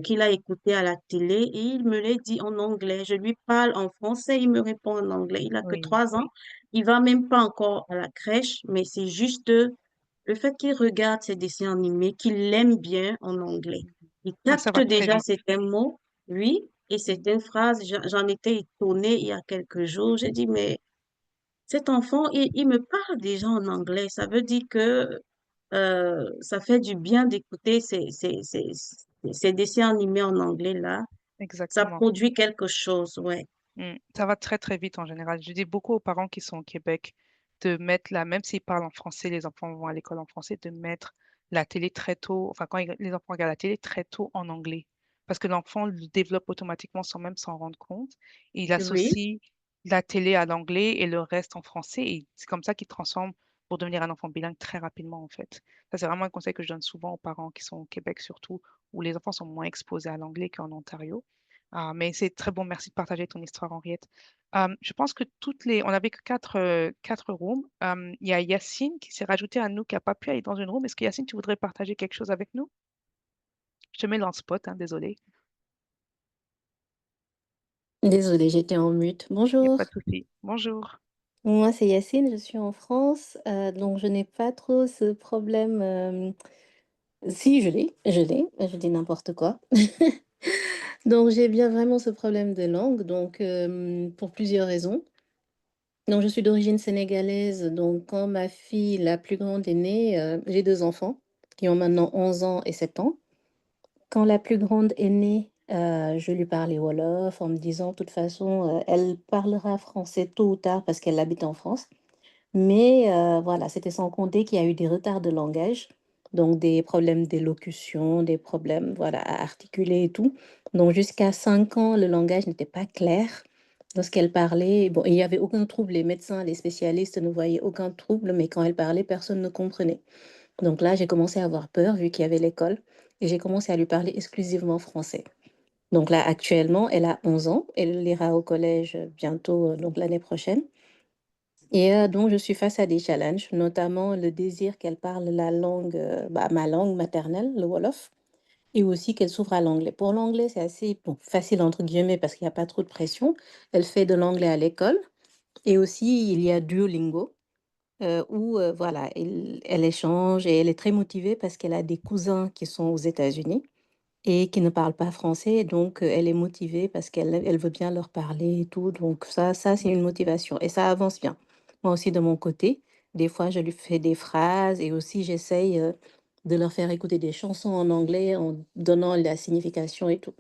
qu'il a écoutées à la télé, et il me les dit en anglais. Je lui parle en français, il me répond en anglais. Il a que Oui, 3 ans. Il va même pas encore à la crèche, mais c'est juste le fait qu'il regarde ces dessins animés, qu'il l'aime bien en anglais. Il ah, ça capte va très déjà vite. certains mots, oui, et Mm. certaines phrases. J'en étais étonnée il y a quelques jours. J'ai dit, mais cet enfant, il me parle déjà en anglais. Ça veut dire que ça fait du bien d'écouter ces dessins animés en anglais là. Ça Exactement. produit quelque chose, ouais. Mm. Ça va très, très vite en général. Je dis beaucoup aux parents qui sont au Québec de mettre même s'ils parlent en français, les enfants vont à l'école en français, de mettre la télé très tôt, enfin, quand les enfants regardent la télé très tôt en anglais. Parce que l'enfant le développe automatiquement sans même s'en rendre compte. Et il Oui, associe la télé à l'anglais et le reste en français. Et c'est comme ça qu'il transforme pour devenir un enfant bilingue très rapidement, en fait. Ça, c'est vraiment un conseil que je donne souvent aux parents qui sont au Québec, surtout, où les enfants sont moins exposés à l'anglais qu'en Ontario. Ah, mais c'est très bon, merci de partager ton histoire, Henriette. Je pense que on avait que quatre rooms. Il y a Yacine qui s'est rajouté à nous, qui n'a pas pu aller dans une room. Est-ce que Yacine, tu voudrais partager quelque chose avec nous? Je te mets dans le spot, hein, désolé. Désolée, j'étais en mute. Il n'y a Bonjour, pas de souci. Bonjour. moi c'est Yacine, je suis en France, donc je n'ai pas trop ce problème. Si, je dis n'importe quoi. Donc j'ai bien vraiment ce problème de langue, donc pour plusieurs raisons. Donc, je suis d'origine sénégalaise. Donc, quand ma fille, la plus grande, est née, j'ai deux enfants qui ont maintenant 11 ans et 7 ans. Quand la plus grande est née, je lui parlais wolof en me disant, de toute façon, elle parlera français tôt ou tard parce qu'elle habite en France. Mais voilà, c'était sans compter qu'il y a eu des retards de langage, donc des problèmes d'élocution, des problèmes, voilà, à articuler et tout. Donc jusqu'à 5 ans, le langage n'était pas clair. Lorsqu'elle parlait, bon, il n'y avait aucun trouble. Les médecins, les spécialistes ne voyaient aucun trouble, mais quand elle parlait, personne ne comprenait. Donc là, j'ai commencé à avoir peur vu qu'il y avait l'école et j'ai commencé à lui parler exclusivement français. Donc là, actuellement, elle a 11 ans. Elle ira au collège bientôt, donc l'année prochaine. Et donc, je suis face à des challenges, notamment le désir qu'elle parle la langue, ma langue maternelle, le Wolof, et aussi qu'elle s'ouvre à l'anglais. Pour l'anglais, c'est assez bon, facile, entre guillemets, parce qu'il n'y a pas trop de pression. Elle fait de l'anglais à l'école. Et aussi, il y a Duolingo, où voilà, elle échange et elle est très motivée parce qu'elle a des cousins qui sont aux États-Unis et qui ne parlent pas français. Donc, elle est motivée parce qu'elle veut bien leur parler et tout. Donc, ça, c'est une motivation et ça avance bien. Moi aussi, de mon côté, des fois, je lui fais des phrases et aussi, j'essaye de leur faire écouter des chansons en anglais en donnant la signification et tout.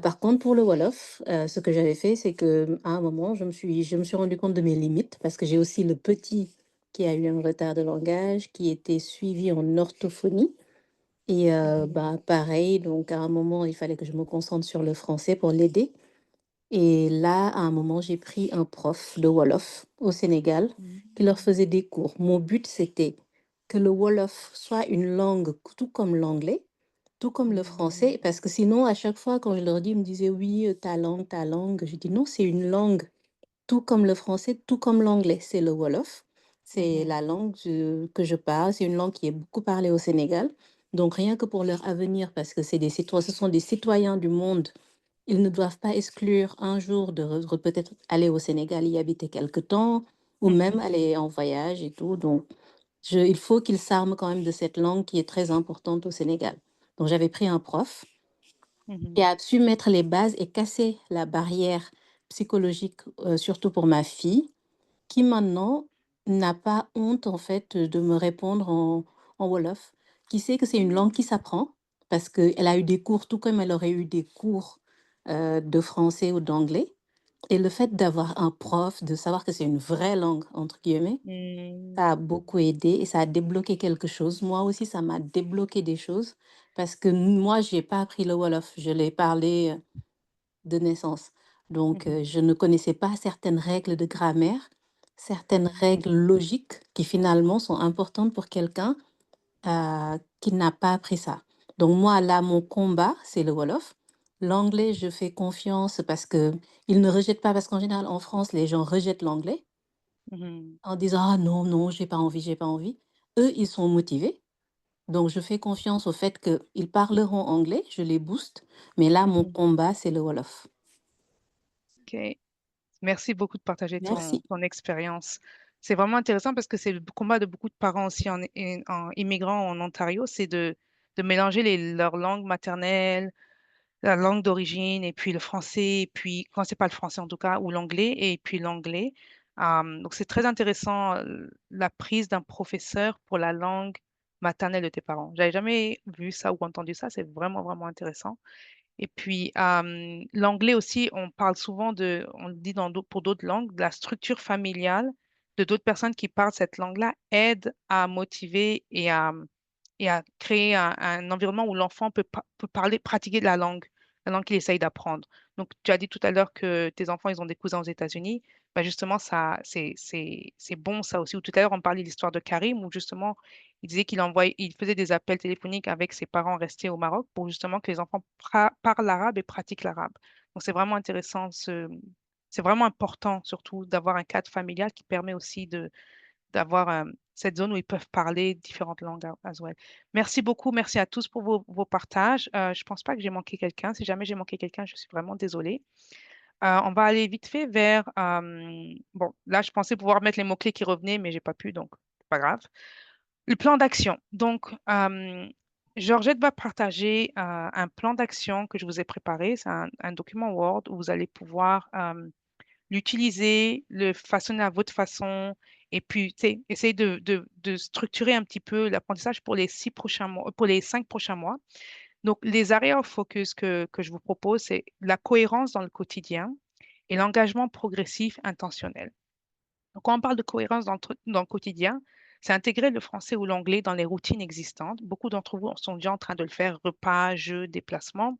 Par contre, pour le Wolof, ce que j'avais fait, c'est que à un moment, je me suis rendu compte de mes limites parce que j'ai aussi le petit qui a eu un retard de langage, qui était suivi en orthophonie. Et bah, pareil, donc à un moment, il fallait que je me concentre sur le français pour l'aider. Et là, à un moment, j'ai pris un prof de Wolof au Sénégal qui leur faisait des cours. Mon but, c'était que le Wolof soit une langue tout comme l'anglais, tout comme le français, parce que sinon, à chaque fois, quand je leur dis, ils me disaient, oui, ta langue, ta langue. Je dis, non, c'est une langue tout comme le français, tout comme l'anglais, c'est le Wolof. C'est la langue que je parle. C'est une langue qui est beaucoup parlée au Sénégal. Donc, rien que pour leur avenir, parce que ce sont des citoyens du monde, ils ne doivent pas exclure un jour de peut-être aller au Sénégal y habiter quelque temps, ou même aller en voyage et tout. Donc, il faut qu'ils s'arment quand même de cette langue qui est très importante au Sénégal. Donc, j'avais pris un prof qui a su mettre les bases et casser la barrière psychologique, surtout pour ma fille, qui maintenant n'a pas honte en fait de me répondre en wolof, qui sait que c'est une langue qui s'apprend parce qu'elle a eu des cours, tout comme elle aurait eu des cours de français ou d'anglais. Et le fait d'avoir un prof, de savoir que c'est une vraie langue, entre guillemets, ça a beaucoup aidé et ça a débloqué quelque chose. Moi aussi, ça m'a débloqué des choses parce que moi, je n'ai pas appris le wolof, je l'ai parlé de naissance. Donc, je ne connaissais pas certaines règles de grammaire, certaines règles logiques qui finalement sont importantes pour quelqu'un qui n'a pas appris ça. Donc, moi, là, mon combat, c'est le Wolof. L'anglais, je fais confiance parce que ils ne rejettent pas, parce qu'en général, en France, les gens rejettent l'anglais en disant, ah non, non, j'ai pas envie, j'ai pas envie. Eux, ils sont motivés. Donc, je fais confiance au fait qu'ils parleront anglais, je les booste. Mais là, mon combat, c'est le Wolof. Ok. Merci beaucoup de partager Merci. ton expérience. C'est vraiment intéressant parce que c'est le combat de beaucoup de parents aussi en immigrant en Ontario, c'est de mélanger leurs langues maternelles, la langue d'origine, et puis le français, et puis, quand c'est pas le français en tout cas, ou l'anglais, et puis l'anglais. Donc, c'est très intéressant, la prise d'un professeur pour la langue maternelle de tes parents. J'avais jamais vu ça ou entendu ça, c'est vraiment, vraiment intéressant. Et puis, l'anglais aussi, on parle souvent on le dit pour d'autres langues, de la structure familiale de d'autres personnes qui parlent cette langue-là aide à motiver et à créer un environnement où l'enfant peut parler, pratiquer de la langue qu'il essaye d'apprendre. Donc, tu as dit tout à l'heure que tes enfants, ils ont des cousins aux États-Unis. Bah, justement, ça, c'est bon, ça aussi. Ou tout à l'heure, on parlait de l'histoire de Karim, où justement, il disait il faisait des appels téléphoniques avec ses parents restés au Maroc pour justement que les enfants parlent l'arabe et pratiquent l'arabe. Donc, c'est vraiment intéressant, c'est vraiment important, surtout, d'avoir un cadre familial qui permet aussi d'avoir cette zone où ils peuvent parler différentes langues as well. Merci beaucoup, merci à tous pour vos partages. Je pense pas que j'ai manqué quelqu'un. Si jamais j'ai manqué quelqu'un, je suis vraiment désolée. On va aller vite fait vers... bon, là, je pensais pouvoir mettre les mots-clés qui revenaient, mais j'ai pas pu, donc c'est pas grave. Le plan d'action. Donc, Georgette va partager un plan d'action que je vous ai préparé. C'est un document Word où vous allez pouvoir l'utiliser, le façonner à votre façon, et puis, tu sais, essayer de structurer un petit peu l'apprentissage pour les 6 prochains mois, pour les 5 prochains mois. Donc, les areas of focus que je vous propose, c'est la cohérence dans le quotidien et l'engagement progressif intentionnel. Donc, quand on parle de cohérence dans le quotidien, c'est intégrer le français ou l'anglais dans les routines existantes. Beaucoup d'entre vous sont déjà en train de le faire, repas, jeux, déplacements.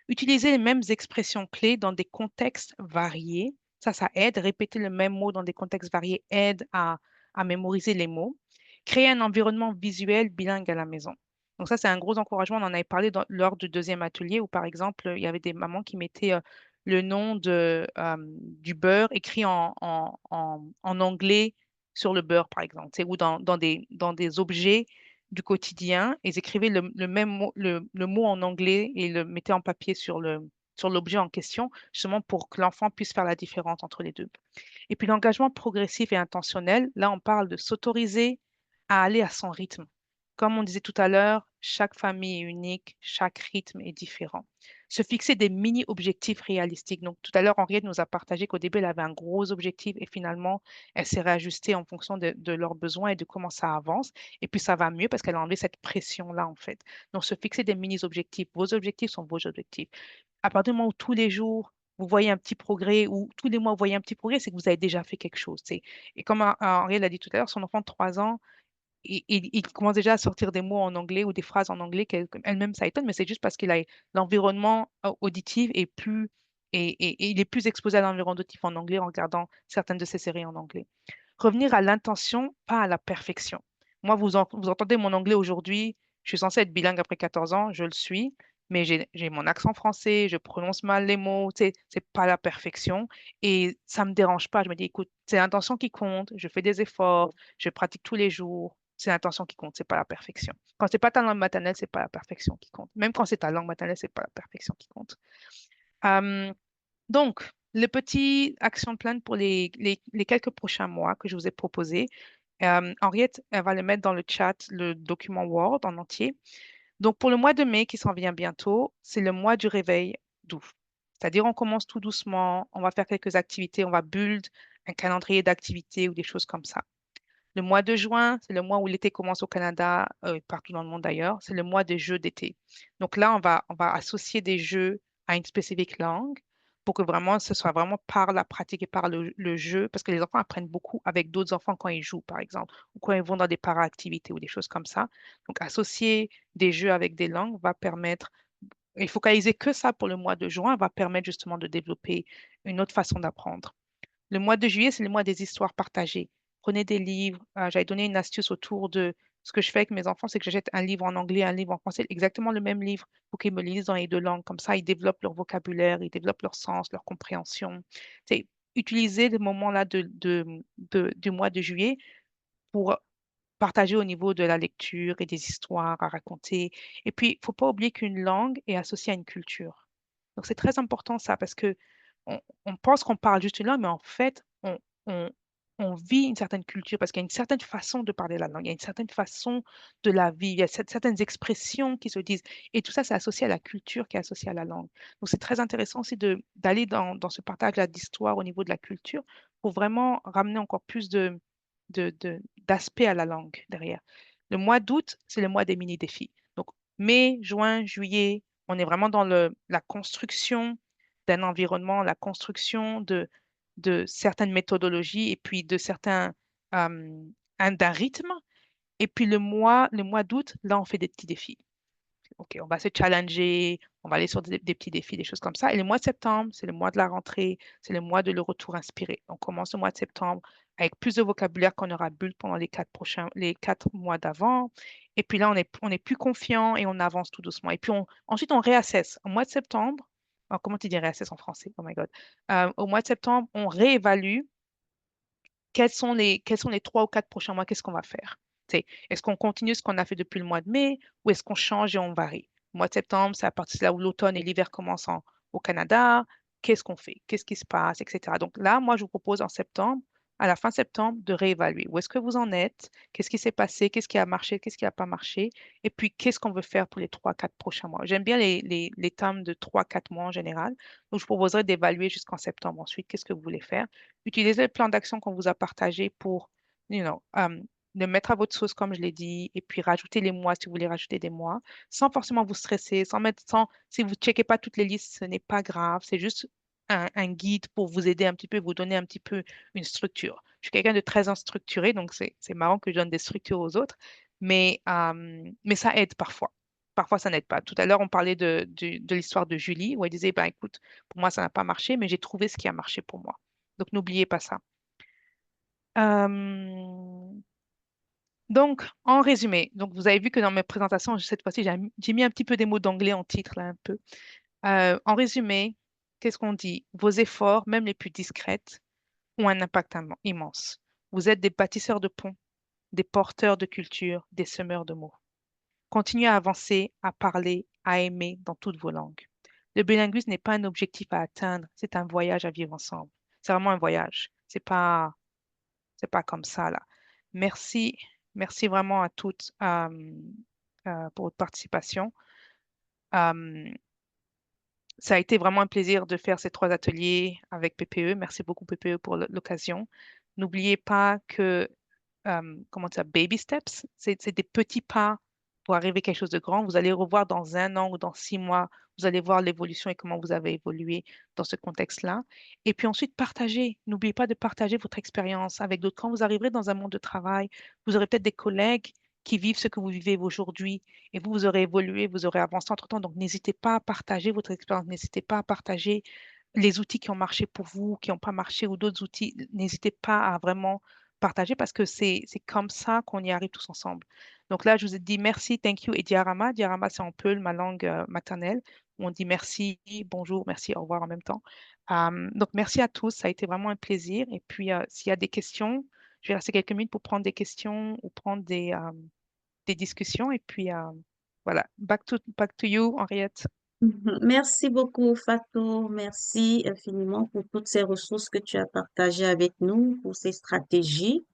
Utiliser les mêmes expressions clés dans des contextes variés, ça aide. Répéter le même mot dans des contextes variés aide à mémoriser les mots. Créer un environnement visuel bilingue à la maison. Donc ça, c'est un gros encouragement. On en avait parlé lors du deuxième atelier où, par exemple, il y avait des mamans qui mettaient le nom du beurre écrit en anglais sur le beurre, par exemple, tu sais, ou dans des objets du quotidien. Ils écrivaient le même mot, le mot en anglais et le mettaient en papier sur l'objet en question, justement pour que l'enfant puisse faire la différence entre les deux. Et puis l'engagement progressif et intentionnel, là, on parle de s'autoriser à aller à son rythme. Comme on disait tout à l'heure, chaque famille est unique, chaque rythme est différent. Se fixer des mini-objectifs réalistiques. Donc, tout à l'heure, Henriette nous a partagé qu'au début, elle avait un gros objectif et finalement, elle s'est réajustée en fonction de leurs besoins et de comment ça avance. Et puis, ça va mieux parce qu'elle a enlevé cette pression-là, en fait. Donc, se fixer des mini-objectifs. Vos objectifs sont vos objectifs. À partir du moment où tous les jours, vous voyez un petit progrès ou tous les mois, vous voyez un petit progrès, c'est que vous avez déjà fait quelque chose. Et comme Henriette l'a dit tout à l'heure, son enfant de 3 ans, il commence déjà à sortir des mots en anglais ou des phrases en anglais qu'elle-même, ça étonne, mais c'est juste parce qu'il a l'environnement auditif est plus, et il est plus exposé à l'environnement auditif en anglais en regardant certaines de ses séries en anglais. Revenir à l'intention, pas à la perfection. Moi, vous entendez mon anglais aujourd'hui, je suis censée être bilingue après 14 ans, je le suis, mais j'ai mon accent français, je prononce mal les mots, c'est pas la perfection et ça me dérange pas. Je me dis, écoute, c'est l'intention qui compte, je fais des efforts, je pratique tous les jours, c'est l'intention qui compte, c'est pas la perfection. Quand c'est pas ta langue maternelle, c'est pas la perfection qui compte. Même quand c'est ta langue maternelle, c'est pas la perfection qui compte. Euh, donc, le petit action plan pour les quelques prochains mois que je vous ai proposé, Henriette, elle va le mettre dans le chat, le document Word en entier. Donc, pour le mois de mai qui s'en vient bientôt, c'est le mois du réveil doux. C'est-à-dire, on commence tout doucement, on va faire quelques activités, on va build un calendrier d'activités ou des choses comme ça. Le mois de juin, c'est le mois où l'été commence au Canada, partout dans le monde d'ailleurs. C'est le mois des jeux d'été. Donc là, on va associer des jeux à une spécifique langue pour que vraiment ce soit vraiment par la pratique et par le jeu, parce que les enfants apprennent beaucoup avec d'autres enfants quand ils jouent, par exemple, ou quand ils vont dans des para-activités ou des choses comme ça. Donc, associer des jeux avec des langues va permettre, et focaliser que ça pour le mois de juin, va permettre justement de développer une autre façon d'apprendre. Le mois de juillet, c'est le mois des histoires partagées. Prenez des livres. J'avais donné une astuce autour de ce que je fais avec mes enfants, c'est que j'achète un livre en anglais, un livre en français, exactement le même livre pour qu'ils me lisent dans les deux langues. Comme ça, ils développent leur vocabulaire, ils développent leur sens, leur compréhension. C'est utiliser le moment-là du mois de juillet pour partager au niveau de la lecture et des histoires à raconter. Et puis, il ne faut pas oublier qu'une langue est associée à une culture. Donc, c'est très important ça parce que on pense qu'on parle juste une langue, mais en fait, on, on vit une certaine culture parce qu'il y a une certaine façon de parler la langue, il y a une certaine façon de la vie, il y a certaines expressions qui se disent. Et tout ça, c'est associé à la culture qui est associée à la langue. Donc, c'est très intéressant aussi d'aller dans ce partage-là d'histoire au niveau de la culture pour vraiment ramener encore plus d'aspect à la langue derrière. Le mois d'août, c'est le mois des mini-défis. Donc, mai, juin, juillet, on est vraiment dans la construction d'un environnement, la construction de certaines méthodologies et puis de d'un rythme. Et puis le mois d'août, là, on fait des petits défis. OK, on va se challenger, on va aller sur des petits défis, des choses comme ça. Et le mois de septembre, c'est le mois de la rentrée, c'est le mois de le retour inspiré. On commence le mois de septembre avec plus de vocabulaire qu'on aura bulle pendant les 4 mois d'avant. Et puis là, on est plus confiant et on avance tout doucement. Et puis ensuite, on réassesse. Au mois de septembre, alors, comment tu dis réassesse en français? Oh my God. Au mois de septembre, on réévalue quels sont les 3 ou 4 prochains mois, qu'est-ce qu'on va faire? Est-ce qu'on continue ce qu'on a fait depuis le mois de mai ou est-ce qu'on change et on varie? Le mois de septembre, c'est à partir de là où l'automne et l'hiver commencent au Canada. Qu'est-ce qu'on fait? Qu'est-ce qui se passe, etc. Donc là, moi, je vous propose en septembre à la fin septembre, de réévaluer. Où est-ce que vous en êtes? Qu'est-ce qui s'est passé? Qu'est-ce qui a marché? Qu'est-ce qui n'a pas marché? Et puis, qu'est-ce qu'on veut faire pour les 3, 4 prochains mois? J'aime bien les termes de 3, 4 mois en général. Donc, je proposerais d'évaluer jusqu'en septembre ensuite. Qu'est-ce que vous voulez faire? Utilisez le plan d'action qu'on vous a partagé pour, le mettre à votre sauce, comme je l'ai dit, et puis rajouter les mois si vous voulez rajouter des mois, sans forcément vous stresser, si vous ne checkez pas toutes les listes, ce n'est pas grave. C'est juste un guide pour vous aider un petit peu, vous donner un petit peu une structure. Je suis quelqu'un de très instructuré, donc c'est marrant que je donne des structures aux autres, mais ça aide parfois. Parfois, ça n'aide pas. Tout à l'heure, on parlait de l'histoire de Julie, où elle disait, ben, écoute, pour moi, ça n'a pas marché, mais j'ai trouvé ce qui a marché pour moi. Donc, n'oubliez pas ça. Euh, donc, en résumé, donc vous avez vu que dans mes présentations, cette fois-ci, j'ai mis un petit peu des mots d'anglais en titre, là, un peu. En résumé, qu'est-ce qu'on dit? Vos efforts, même les plus discrets, ont un impact immense. Vous êtes des bâtisseurs de ponts, des porteurs de culture, des semeurs de mots. Continuez à avancer, à parler, à aimer dans toutes vos langues. Le bilinguisme n'est pas un objectif à atteindre, c'est un voyage à vivre ensemble. C'est vraiment un voyage. C'est pas comme ça, là. Merci, merci vraiment à toutes pour votre participation. Euh, Ça a été vraiment un plaisir de faire ces 3 ateliers avec PPE. Merci beaucoup, PPE, pour l'occasion. N'oubliez pas que, comment dire, baby steps, c'est des petits pas pour arriver à quelque chose de grand. Vous allez revoir dans 1 an ou dans 6 mois, vous allez voir l'évolution et comment vous avez évolué dans ce contexte-là. Et puis ensuite, partagez. N'oubliez pas de partager votre expérience avec d'autres. Quand vous arriverez dans un monde de travail, vous aurez peut-être des collègues qui vivent ce que vous vivez aujourd'hui et vous aurez évolué, vous aurez avancé entre-temps. Donc, n'hésitez pas à partager votre expérience, n'hésitez pas à partager les outils qui ont marché pour vous, qui n'ont pas marché ou d'autres outils. N'hésitez pas à vraiment partager parce que c'est comme ça qu'on y arrive tous ensemble. Donc là, je vous ai dit merci, thank you et diarama. Diarama, c'est en Peul, ma langue maternelle, où on dit merci, bonjour, merci, au revoir en même temps. Donc, merci à tous, ça a été vraiment un plaisir. Et puis, s'il y a des questions, je vais rester quelques minutes pour prendre des questions ou prendre des discussions. Et puis, voilà, back to you, Henriette. Merci beaucoup, Fatou. Merci infiniment pour toutes ces ressources que tu as partagées avec nous, pour ces stratégies.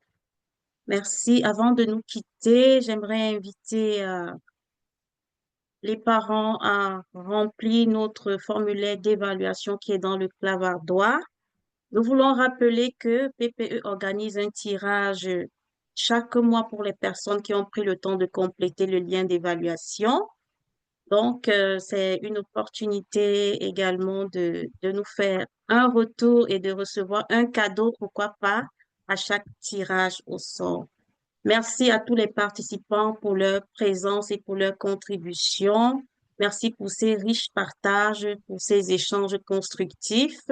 Merci. Avant de nous quitter, j'aimerais inviter les parents à remplir notre formulaire d'évaluation qui est dans le clavardoir. Nous voulons rappeler que PPE organise un tirage chaque mois pour les personnes qui ont pris le temps de compléter le lien d'évaluation. Donc, c'est une opportunité également de nous faire un retour et de recevoir un cadeau, pourquoi pas, à chaque tirage au sort. Merci à tous les participants pour leur présence et pour leur contribution. Merci pour ces riches partages, pour ces échanges constructifs.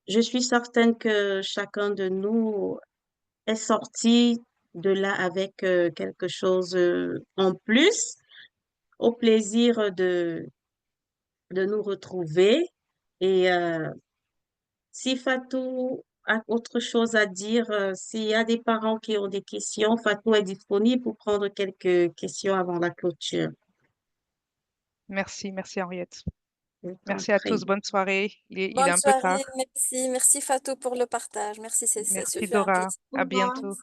Je suis certaine que chacun de nous est sorti de là avec quelque chose en plus. Au plaisir de nous retrouver. Et si Fatou a autre chose à dire, s'il y a des parents qui ont des questions, Fatou est disponible pour prendre quelques questions avant la clôture. Merci, merci, Henriette. Je t'en Merci à tous. prie. Bonne soirée. Il est Bonne un peu tard. soirée, merci. Merci Fatou pour le partage. Merci, c'est Merci, fait un Dora. plaisir. À bientôt.